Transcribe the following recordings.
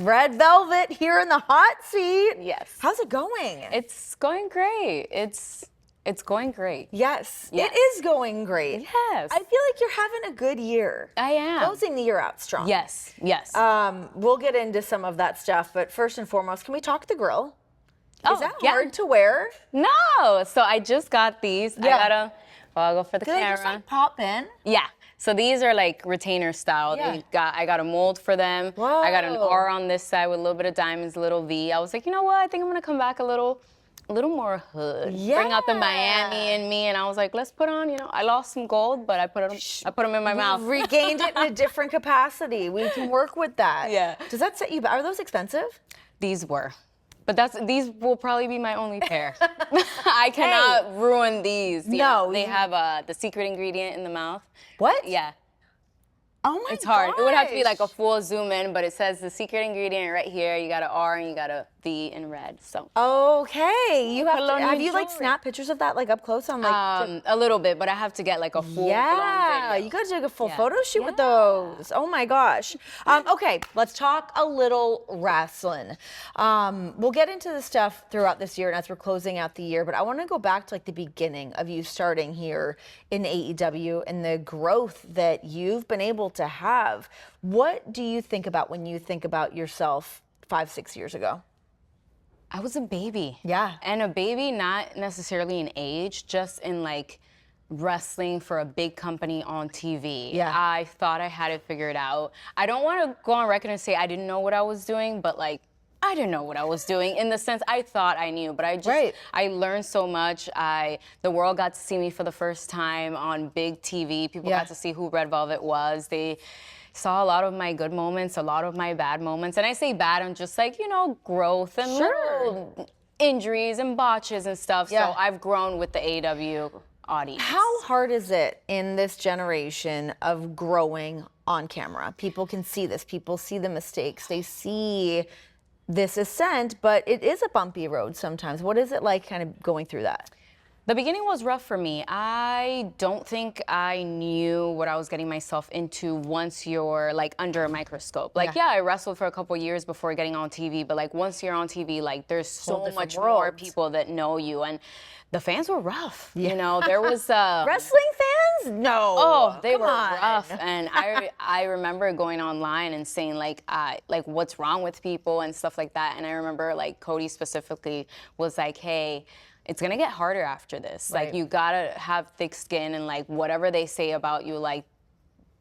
Red Velvet here in the hot seat. Yes. How's it going? It's going great. It's going great. Yes, Yes. it is going great. Yes. I feel like you're having a good year. I am. Closing the year out strong. Yes. Yes. We'll get into some of that stuff, but first and foremost, can we talk the grill? Oh, Is that yeah. hard to wear? No. So I just got these. Yeah. I'll go for the Do they camera. just like pop in? Yeah. So these are like retainer style. Yeah. I got a mold for them. I got an Whoa. R on this side with a little bit of diamonds, a little V. I was like, you know what? I think I'm gonna come back a little more hood. Bring out the Miami in me, and I was like, let's put on. I lost some gold, but I put them in my mouth. Regained it in a different capacity. We can work with that. Yeah. Does that set you back? Are those expensive? These were. But these will probably be my only pair. I cannot ruin these. No. They have the secret ingredient in the mouth. What? Yeah. Oh my It's hard. It would have to be like a gosh. full zoom in, but it says the secret ingredient right here. You got an R and you got a V in red. So Okay. You have Put it on to, have your you like jewelry. snapped pictures of that like up close on like a little bit, but I have to get like a full yeah, blown video. you got to do a full Yeah. photo shoot with Yeah. those. Oh my gosh. Okay, let's talk a little wrestling. We'll get into the stuff throughout this year and as we're closing out the year, but I want to go back to like the beginning of you starting here in AEW and the growth that you've been able to have. What do you think about when you think about yourself 5-6 years ago? I was a baby. Yeah. And a baby, not necessarily in age, just in like wrestling for a big company on TV. Yeah. I thought I had it figured out. I don't want to go on record and say I didn't know what I was doing, but like, I didn't know what I was doing in the sense I thought I knew, but I learned so much. The world got to see me for the first time on big TV. People got to see who Red Velvet was. They saw a lot of my good moments, a lot of my bad moments. And I say bad, I'm just like, growth and little injuries and botches and stuff. Yeah. So I've grown with the AEW audience. How hard is it in this generation of growing on camera? People can see this. People see the mistakes. They see this ascent, but it is a bumpy road sometimes. What is it like kind of going through that? The beginning was rough for me. I don't think I knew what I was getting myself into once you're like under a microscope. Like, yeah, I wrestled for a couple years before getting on TV, but like once you're on TV, like there's so much more people that know you. And the fans were rough. There was Wrestling fans? No. Oh, they Come were on. rough, and I remember going online and saying like what's wrong with people and stuff like that. And I remember like Cody specifically was like, hey, it's gonna get harder after this. Right. Like you gotta have thick skin, and like whatever they say about you, like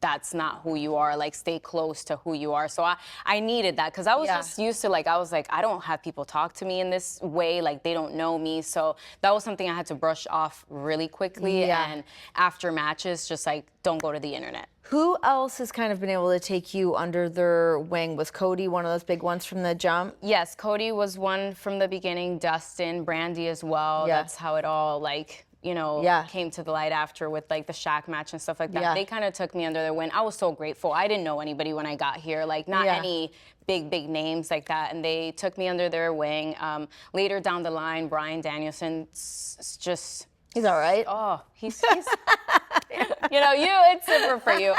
that's not who you are. Like stay close to who you are. So I needed that because I was just used to like, I was like, I don't have people talk to me in this way. Like they don't know me. So that was something I had to brush off really quickly. And after matches, just like, don't go to the internet. Who else has kind of been able to take you under their wing? Was Cody one of those big ones from the jump? Yes, Cody was one from the beginning. Dustin, Brandy as well. Yeah. That's how it all like, came to the light after with like the Shaq match and stuff like that. Yeah. They kind of took me under their wing. I was so grateful. I didn't know anybody when I got here, like not any big names like that. And they took me under their wing. Later down the line, Bryan Danielson just... He's all right. Oh, he's it's different for you.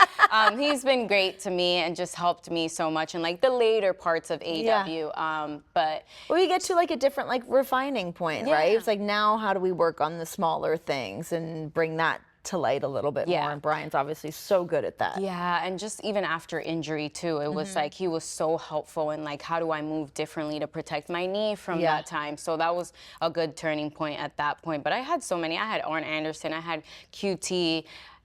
He's been great to me and just helped me so much in like the later parts of AEW. But we get to like a different like refining point, right? It's like now how do we work on the smaller things and bring that to light a little bit more? And Brian's obviously so good at that. Yeah, and just even after injury too, it was like he was so helpful in like how do I move differently to protect my knee from that time. So that was a good turning point at that point. But I had so many. I had Arn Anderson, I had QT,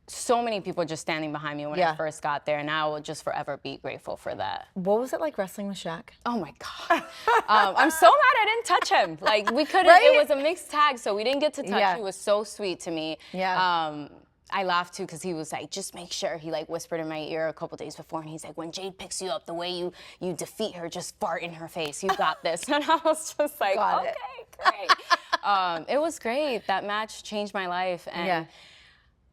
so many people just standing behind me when I first got there, and I will just forever be grateful for that. What was it like wrestling with Shaq? Oh my God. I'm so mad I didn't touch him. Like we couldn't, it was a mixed tag, so we didn't get to touch. He was so sweet to me. I laughed too because he was like, just make sure. He like whispered in my ear a couple days before, and he's like, when Jade picks you up, the way you defeat her, just fart in her face. You got this. And I was just like, okay, great. It was great. That match changed my life. And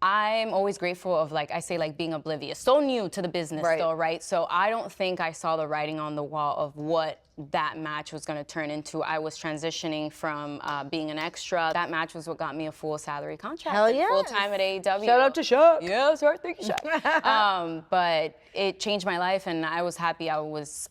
I'm always grateful of, like, I say, like, being oblivious. So new to the business still, right? So I don't think I saw the writing on the wall of what that match was going to turn into. I was transitioning from being an extra. That match was what got me a full salary contract. Hell yeah. Full time at AEW. Shout out to Shaq. Yeah, sorry, thank you, Shaq. But it changed my life, and I was happy. I was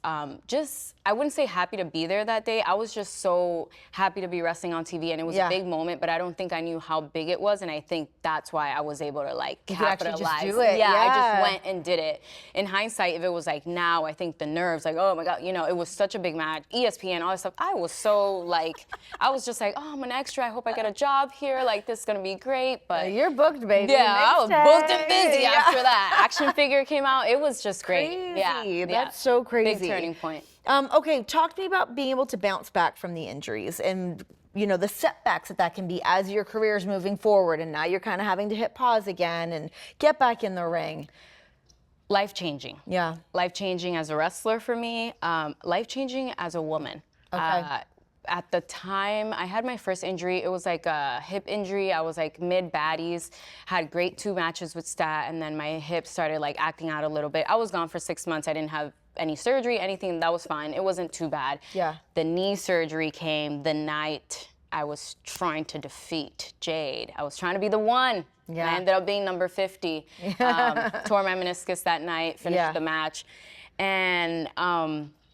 I wouldn't say happy to be there that day. I was just so happy to be wrestling on TV, and it was a big moment, but I don't think I knew how big it was, and I think that's why I was able to, like, capitalize. Just do it. Yeah, I just went and did it. In hindsight, if it was like now, I think the nerves, like, oh my God, it was such a big match, ESPN, all that stuff. I was so, like, I was just like, oh, I'm an extra. I hope I get a job here. Like, this is gonna be great. But you're booked, baby. Yeah, I was booked and busy after that. Action figure came out. It was just great. Crazy. Yeah, That's so crazy. Big turning point. Okay, talk to me about being able to bounce back from the injuries and the setbacks that can be as your career is moving forward, and now you're kind of having to hit pause again and get back in the ring. Life-changing. Yeah. Life-changing as a wrestler for me. Life-changing as a woman. Okay. At the time I had my first injury, it was like a hip injury. I was like mid-baddies, had great 2 matches with Stat, and then my hip started like acting out a little bit. I was gone for 6 months. I didn't have any surgery, anything. That was fine. It wasn't too bad. Yeah. The knee surgery came the night I was trying to defeat Jade. I was trying to be the one. Yeah. I ended up being number 50. Tore my meniscus that night, finished the match. And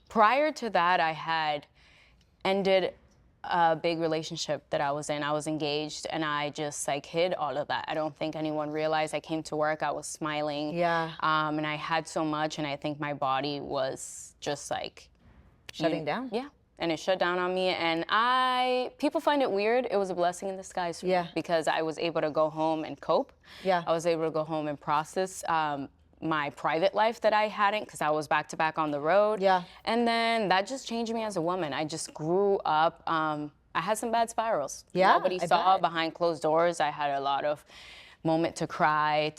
prior to that, I had ended a big relationship that I was in. I was engaged, and I just like hid all of that. I don't think anyone realized. I came to work, I was smiling. Yeah. And I had so much, and I think my body was just like shutting down. Yeah. And it shut down on me, and people find it weird. It was a blessing in disguise for me because I was able to go home and cope. Yeah. I was able to go home and process my private life that I hadn't, because I was back to back on the road. Yeah. And then that just changed me as a woman. I just grew up. I had some bad spirals. Yeah, Nobody saw behind closed doors. I had a lot of moment to cry,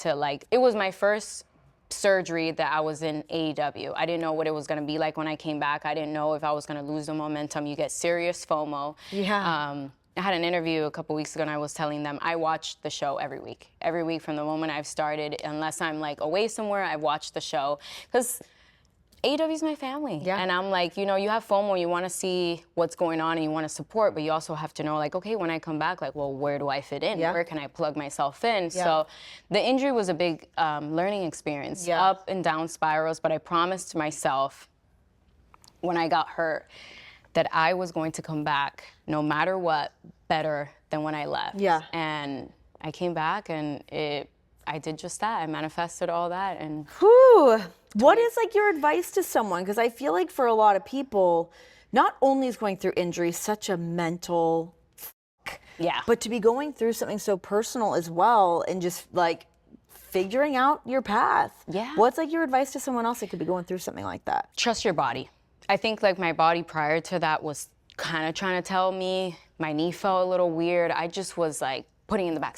it was my first surgery that I was in AEW. I didn't know what it was going to be like when I came back. I didn't know if I was going to lose the momentum. You get serious FOMO. Yeah. I had an interview a couple weeks ago, and I was telling them I watch the show every week. Every week from the moment I've started, unless I'm like away somewhere, I watch the show. Because AEW is my family. Yeah. And I'm like, you have FOMO, you want to see what's going on and you want to support, but you also have to know, like, okay, when I come back, like, well, where do I fit in? Yeah. Where can I plug myself in? Yeah. So the injury was a big learning experience, up and down spirals, but I promised myself when I got hurt that I was going to come back, no matter what, better than when I left. Yeah. And I came back, and I did just that. I manifested all that, and Whew. What is like your advice to someone? Because I feel like for a lot of people, not only is going through injury such a mental but to be going through something so personal as well, and just like figuring out your path. Yeah. What's like your advice to someone else that could be going through something like that? Trust your body. I think like my body prior to that was kind of trying to tell me. My knee felt a little weird. I just was like putting in the back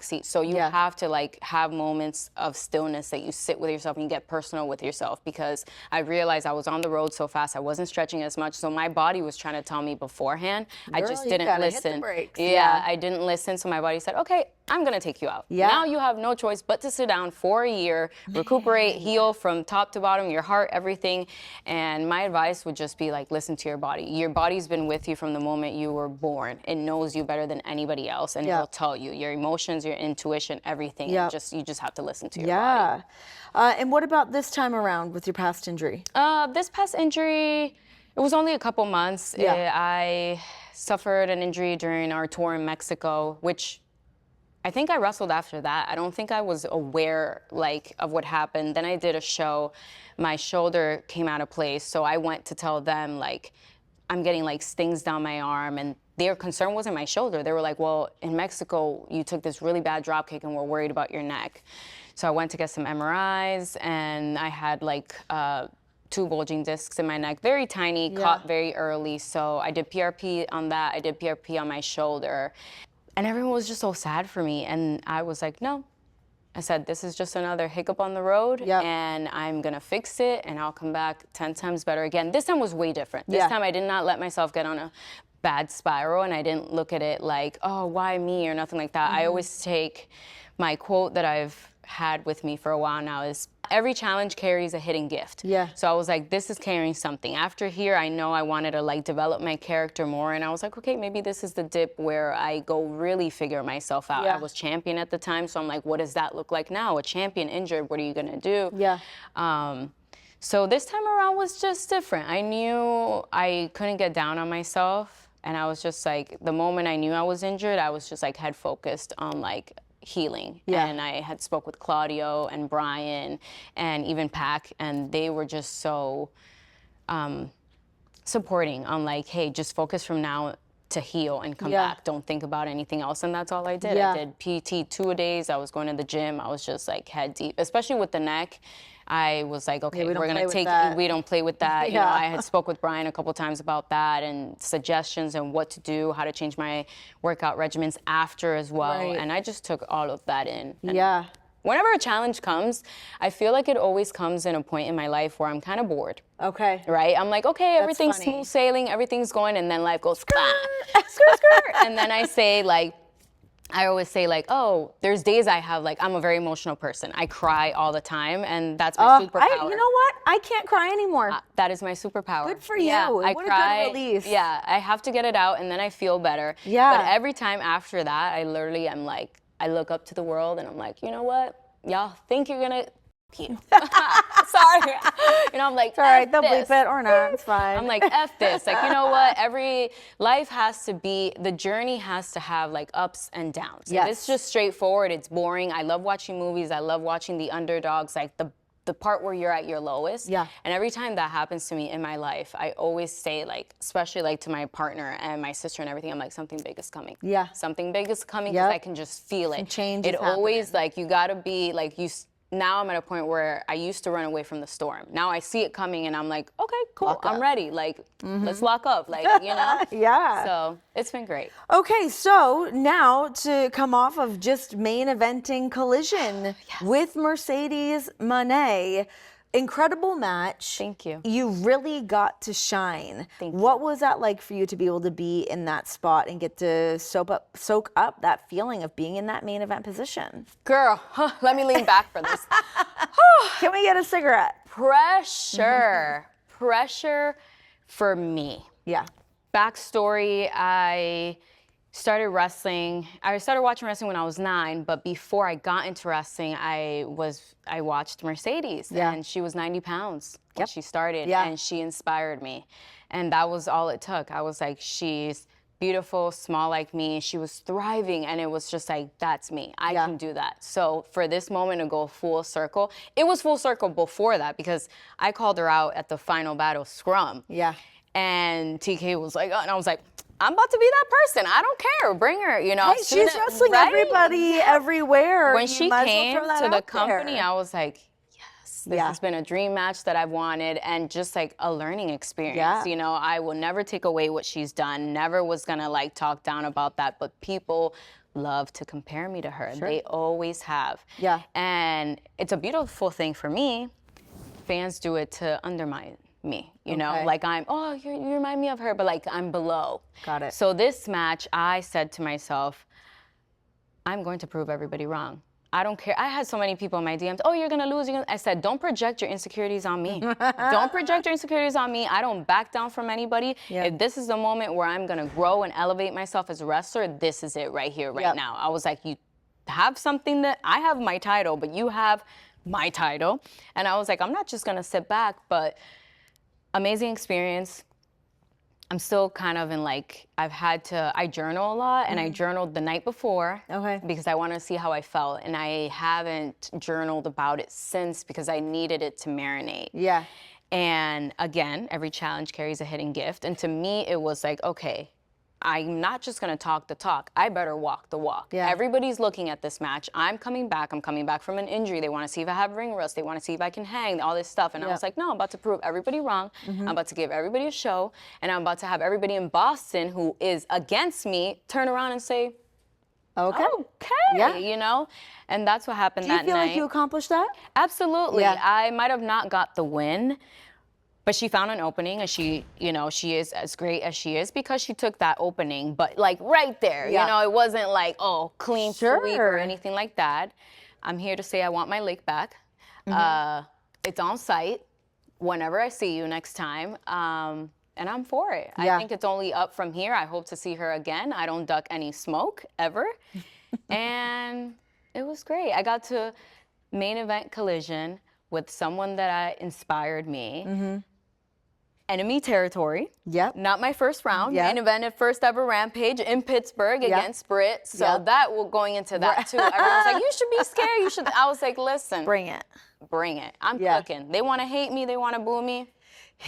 seat. So you have to like have moments of stillness that you sit with yourself and you get personal with yourself, because I realized I was on the road so fast, I wasn't stretching as much. So my body was trying to tell me beforehand. I just didn't listen. Hit the brakes. Yeah, I didn't listen. So my body said, okay, I'm gonna take you out. Yeah. Now you have no choice but to sit down for a year, recuperate, heal from top to bottom, your heart, everything. And my advice would just be like, listen to your body. Your body's been with you from the moment you were born. It knows you better than anybody else, and it will tell you your emotions, your intuition, everything. You just have to listen to your body. And what about this time around with your past injury? This past injury, it was only a couple months. I suffered an injury during our tour in Mexico, which I think I wrestled after that. I don't think I was aware like of what happened. Then I did a show. My shoulder came out of place, so I went to tell them like I'm getting like stings down my arm, and their concern wasn't my shoulder. They were like, well, in Mexico, you took this really bad drop kick and we're worried about your neck. So I went to get some MRIs, and I had like 2 bulging discs in my neck, very tiny, caught very early. So I did PRP on that. I did PRP on my shoulder. And everyone was just so sad for me. And I was like, no, I said, this is just another hiccup on the road, and I'm gonna fix it, and I'll come back 10 times better again. This time was way different. This time I did not let myself get on a bad spiral, and I didn't look at it like, oh, why me, or nothing like that. I always take my quote that I've had with me for a while now is, every challenge carries a hidden gift. So I was like, this is carrying something. After here, I know I wanted to like develop my character more, and I was like, okay, maybe this is the dip where I go really figure myself out. I was champion at the time, so I'm like, what does that look like now? A champion injured, what are you gonna do? So this time around was just different. I knew I couldn't get down on myself, and I was just like, the moment I knew I was injured, I was just like head focused on like healing. And I had spoke with Claudio and Brian and even Pac, and they were just so supporting on like, hey, just focus from now to heal and come back. Don't think about anything else. And that's all I did. I did PT 2-a-days. I was going to the gym. I was just like head deep, especially with the neck. I was like, okay, we're gonna take it. We don't play with that. You know, I had spoke with Brian a couple times about that and suggestions and what to do, how to change my workout regimens after as well. And I just took all of that in. And whenever a challenge comes, I feel like it always comes in a point in my life where I'm kind of bored. Right? I'm like, okay, everything's smooth sailing, everything's going, and then life goes, and then I say like, I always say like, oh, there's days I have like, I'm a very emotional person. I cry all the time, and that's my superpower. You know what? I can't cry anymore. That is my superpower. Good for you. I cry, a good release. I have to get it out, and then I feel better. But every time after that, I literally am like, I look up to the world, and I'm like, you know what? Y'all think you're gonna... Sorry. You know, I'm like, it's all right, they'll bleep it or not, it's fine. I'm like, F this. Like, you know what? Every life has to be, the journey has to have like ups and downs. If it's just straightforward, it's boring. I love watching movies. I love watching the underdogs, like the part where you're at your lowest. And every time that happens to me in my life, I always say like, especially like to my partner and my sister and everything, I'm like, something big is coming. Something big is coming, because I can just feel it. Change it always like, you gotta be like, now I'm at a point where I used to run away from the storm. Now I see it coming and I'm like, okay, cool, I'm ready. Like, let's lock up, like, you know? So it's been great. Okay, so now to come off of just main eventing Collision with Mercedes Moné. Incredible match. Thank you. You really got to shine. Thank you. What was that like for you to be able to be in that spot and get to soak up that feeling of being in that main event position? Girl, let me lean back for this. Can we get a cigarette? Pressure. Pressure for me. Backstory, I started wrestling. I started watching wrestling when I was 9, but before I got into wrestling, I watched Mercedes, and she was 90 pounds when she started, and she inspired me. And that was all it took. I was like, she's beautiful, small like me. She was thriving, and it was just like, that's me. I can do that. So for this moment to go full circle, it was full circle before that, because I called her out at the final battle scrum. And TK was like, oh, and I was like, I'm about to be that person. I don't care. Bring her, you know. Hey, she's wrestling everybody everywhere. When she came to the company, I was like, yes, this has been a dream match that I've wanted, and just like a learning experience. You know, I will never take away what she's done. Never was gonna like talk down about that, but people love to compare me to her. They always have. And it's a beautiful thing for me. Fans do it to undermine me, you know, like you remind me of her, but like I'm below. Got it. So this match, I said to myself, I'm going to prove everybody wrong. I don't care. I had so many people in my DMs, oh, you're gonna lose. I said, don't project your insecurities on me. Don't project your insecurities on me. I don't back down from anybody. If this is the moment where I'm gonna grow and elevate myself as a wrestler, this is it right here, right now. I was like, you have something that, I have my title, but you have my title. And I was like, I'm not just gonna sit back, but amazing experience. I'm still kind of in like, I journal a lot, and I journaled the night before because I want to see how I felt, and I haven't journaled about it since because I needed it to marinate. And again, every challenge carries a hidden gift, and to me it was like, okay, I'm not just gonna talk the talk, I better walk the walk. Everybody's looking at this match. I'm coming back from an injury. They wanna see if I have ring rust. They wanna see if I can hang, all this stuff. And I was like, no, I'm about to prove everybody wrong. I'm about to give everybody a show. And I'm about to have everybody in Boston who is against me turn around and say, Okay. Okay, you know? And that's what happened that night. Do you feel like you accomplished that? Absolutely. Yeah. I might have not got the win, but she found an opening, and she, you know, she is as great as she is because she took that opening. But like right there, you know, it wasn't like, oh, clean sweep or anything like that. I'm here to say I want my lick back. It's on site whenever I see you next time. And I'm for it. I think it's only up from here. I hope to see her again. I don't duck any smoke ever. And it was great. I got to main event Collision with someone that inspired me. Enemy territory. Not my first round. Main evented first ever Rampage in Pittsburgh against Britt. So that will going into that too. Everyone's like, you should be scared. You should. I was like, listen. Bring it. Bring it. I'm cooking. They want to hate me. They want to boo me.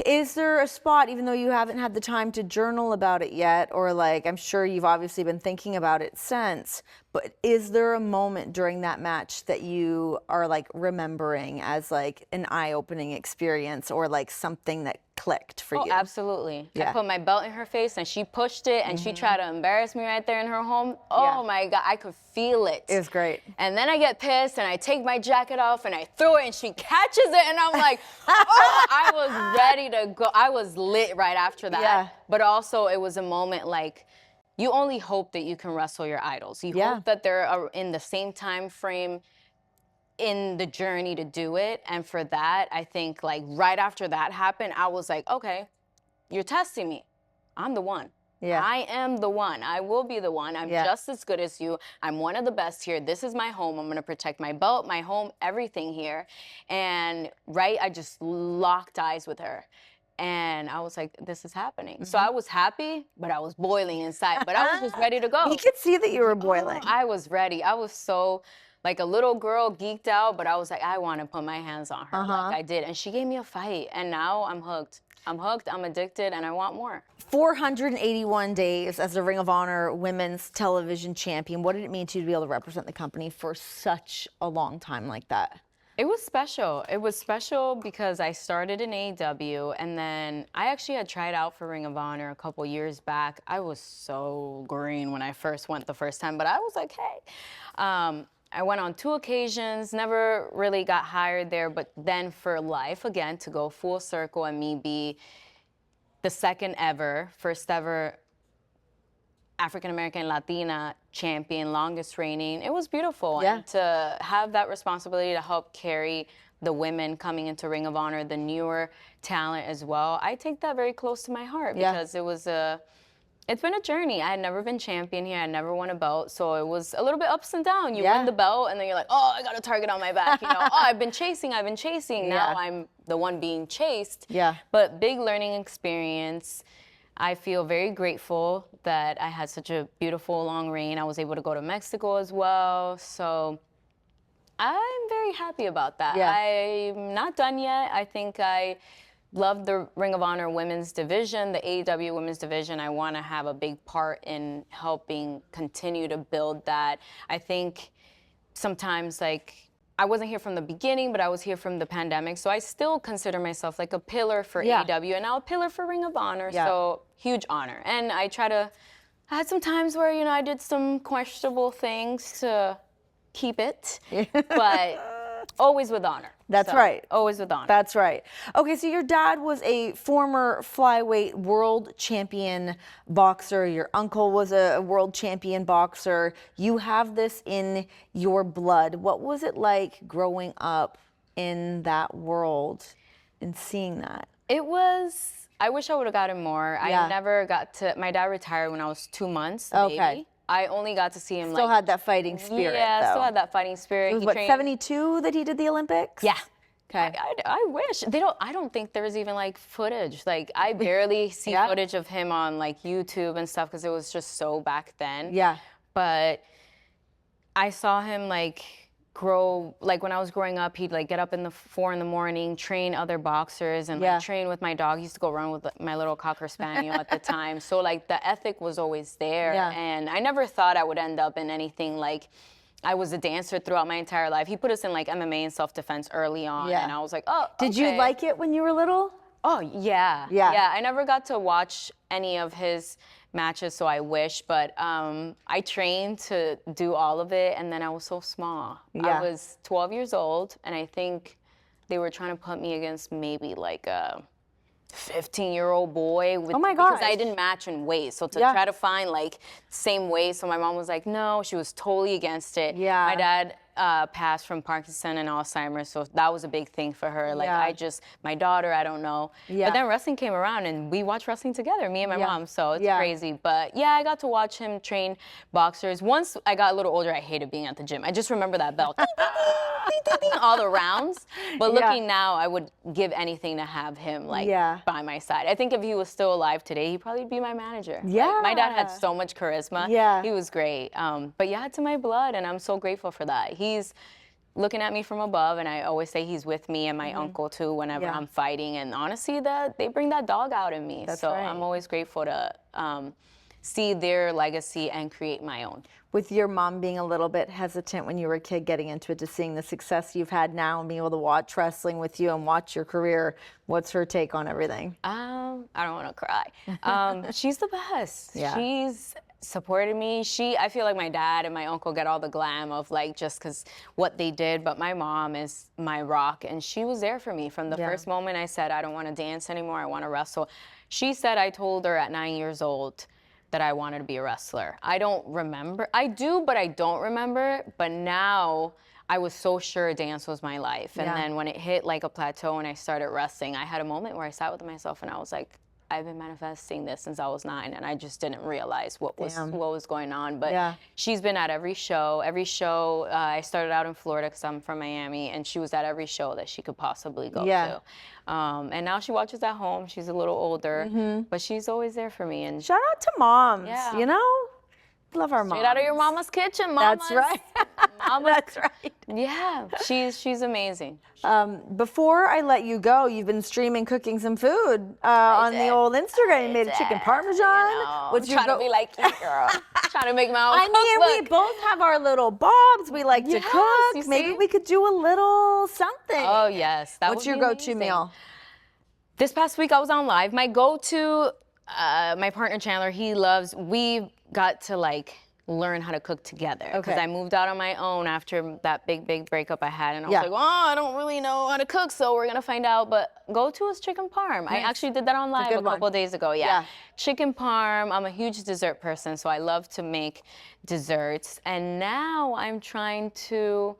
Is there a spot, even though you haven't had the time to journal about it yet, or like, I'm sure you've obviously been thinking about it since, but is there a moment during that match that you are like remembering as like an eye-opening experience or like something that clicked for you? Oh, absolutely. I put my belt in her face and she pushed it and she tried to embarrass me right there in her home. Oh my God, I could feel it. It was great. And then I get pissed and I take my jacket off and I throw it and she catches it and I'm like, oh, I was ready to go. I was lit right after that. But also it was a moment like, you only hope that you can wrestle your idols. You hope that they're in the same time frame in the journey to do it. And for that, I think like right after that happened, I was like, okay, you're testing me. I'm the one. I am the one. I will be the one. I'm just as good as you. I'm one of the best here. This is my home. I'm going to protect my belt, my home, everything here. And I just locked eyes with her. And I was like, this is happening. So I was happy, but I was boiling inside. But I was just ready to go. You could see that you were boiling. I was ready. I was so like a little girl geeked out, but I was like, I want to put my hands on her like I did. And she gave me a fight. And now I'm hooked. I'm hooked, I'm addicted, and I want more. 481 days as the Ring of Honor Women's Television Champion. What did it mean to you to be able to represent the company for such a long time like that? It was special. It was special because I started in AEW, and then I actually had tried out for Ring of Honor a couple years back. I was so green when I first went the first time, but I was like, hey. I went on 2 occasions, never really got hired there, but then for life, again, to go full circle and me be the first ever African-American Latina champion, longest reigning, it was beautiful. And to have that responsibility to help carry the women coming into Ring of Honor, the newer talent as well, I take that very close to my heart because it's been a journey. I had never been champion here. I never won a belt. So it was a little bit ups and downs. You win the belt and then you're like, oh, I got a target on my back. You know, oh, I've been chasing. Now I'm the one being chased. But big learning experience. I feel very grateful that I had such a beautiful long reign. I was able to go to Mexico as well. So I'm very happy about that. I'm not done yet. I think I love the Ring of Honor women's division, the AEW women's division. I want to have a big part in helping continue to build that. I think sometimes like I wasn't here from the beginning, but I was here from the pandemic. So I still consider myself like a pillar for AEW and now a pillar for Ring of Honor. So huge honor. And I had some times where, you know, I did some questionable things to keep it, but always with honor. That's right. Always with honor. That's right. Okay, so your dad was a former flyweight world champion boxer. Your uncle was a world champion boxer. You have this in your blood. What was it like growing up in that world and seeing that? It was, I wish I would have gotten more. I never got to, my dad retired when I was 2 months, maybe. I only got to see him still had that fighting spirit. Yeah, though. Still had that fighting spirit. It was what, 72 that he did the Olympics? Yeah. Okay. I wish. I don't think there was even like footage. Like I barely see footage of him on like YouTube and stuff because it was just so back then. Yeah. But I saw him like grow, like when I was growing up, he'd like get up in the 4 a.m, train other boxers and like train with my dog. He used to go run with my little Cocker Spaniel at the time. So like the ethic was always there. And I never thought I would end up in anything like, I was a dancer throughout my entire life. He put us in like MMA and self-defense early on. And I was like, oh, Did you like it when you were little? Oh, yeah. I never got to watch any of his matches, so I wish, but I trained to do all of it, and then I was so small. I was 12 years old, and I think they were trying to put me against maybe like a 15-year-old boy with, because I didn't match in weight. So to try to find like same weight, so my mom was like, no, she was totally against it. My dad passed from Parkinson and Alzheimer's, so that was a big thing for her. Like my daughter, I don't know. But then wrestling came around and we watched wrestling together, me and my mom, so it's crazy. But yeah, I got to watch him train boxers. Once I got a little older, I hated being at the gym. I just remember that bell. All the rounds. But looking now, I would give anything to have him like by my side. I think if he was still alive today, he'd probably be my manager. Like, my dad had so much charisma. He was great. But yeah, it's in my blood, and I'm so grateful for that. He's looking at me from above, and I always say he's with me and my uncle too whenever I'm fighting. And honestly, that they bring that dog out in me. So I'm always grateful to see their legacy and create my own. With your mom being a little bit hesitant when you were a kid getting into it, to seeing the success you've had now and being able to watch wrestling with you and watch your career, what's her take on everything? I don't want to cry. She's the best. She's supported me. I feel like my dad and my uncle get all the glam of like just because what they did, but my mom is my rock, and she was there for me from the first moment I said, I don't want to dance anymore, I want to wrestle. She said I told her at 9 years old that I wanted to be a wrestler. I don't remember. I do, but I don't remember. But now I was so sure dance was my life. And then when it hit like a plateau and I started wrestling, I had a moment where I sat with myself and I was like, I've been manifesting this since I was 9, and I just didn't realize what was going on. But she's been at every show. I started out in Florida because I'm from Miami, and she was at every show that she could possibly go to. And now she watches at home. She's a little older, but she's always there for me. And shout out to moms. You know, love our moms. Straight out of your mama's kitchen, mamas. That's right. That's right. Yeah, she's amazing. Before I let you go, you've been streaming cooking some food on the old Instagram. You made a chicken parmesan. What's trying to be like you, girl. Trying to make my own cookbook. We both have our little bobs. We like to cook. Maybe we could do a little something. Oh, yes. What's your go-to meal? This past week, I was on live. My go-to, my partner Chandler, we got to like learn how to cook together. Because I moved out on my own after that big breakup I had. And I was like, I don't really know how to cook, so we're going to find out. But go-to is chicken parm. I actually did that on live a couple of days ago. Chicken parm. I'm a huge dessert person, so I love to make desserts. And now I'm trying to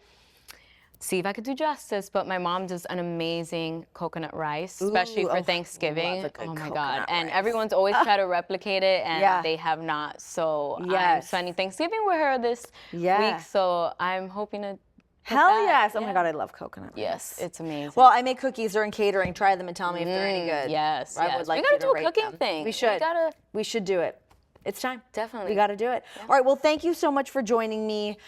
see if I could do justice, but my mom does an amazing coconut rice, especially for Thanksgiving. Oh my God. And everyone's always tried to replicate it, and they have not. So I'm spending Thanksgiving with her this week, so I'm hoping to Hell yes. Oh my God, I love coconut rice. Yes, it's amazing. Well, I make cookies. They're in catering. Try them and tell me if they're any good. Yes, I would like we gotta you to do a cooking thing. We should. We should do it. It's time. Definitely. We got to do it. All right. Well, thank you so much for joining me.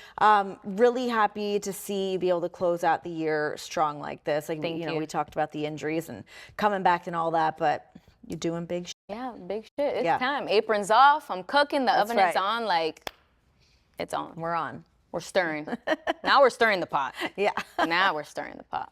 Really happy to see you be able to close out the year strong like this. Like, you know, we talked about the injuries and coming back and all that, but you're doing big shit. Yeah, big shit. It's time. Apron's off. I'm cooking. The oven is on. Like, it's on. We're on. We're stirring. Now we're stirring the pot. Yeah. Now we're stirring the pot.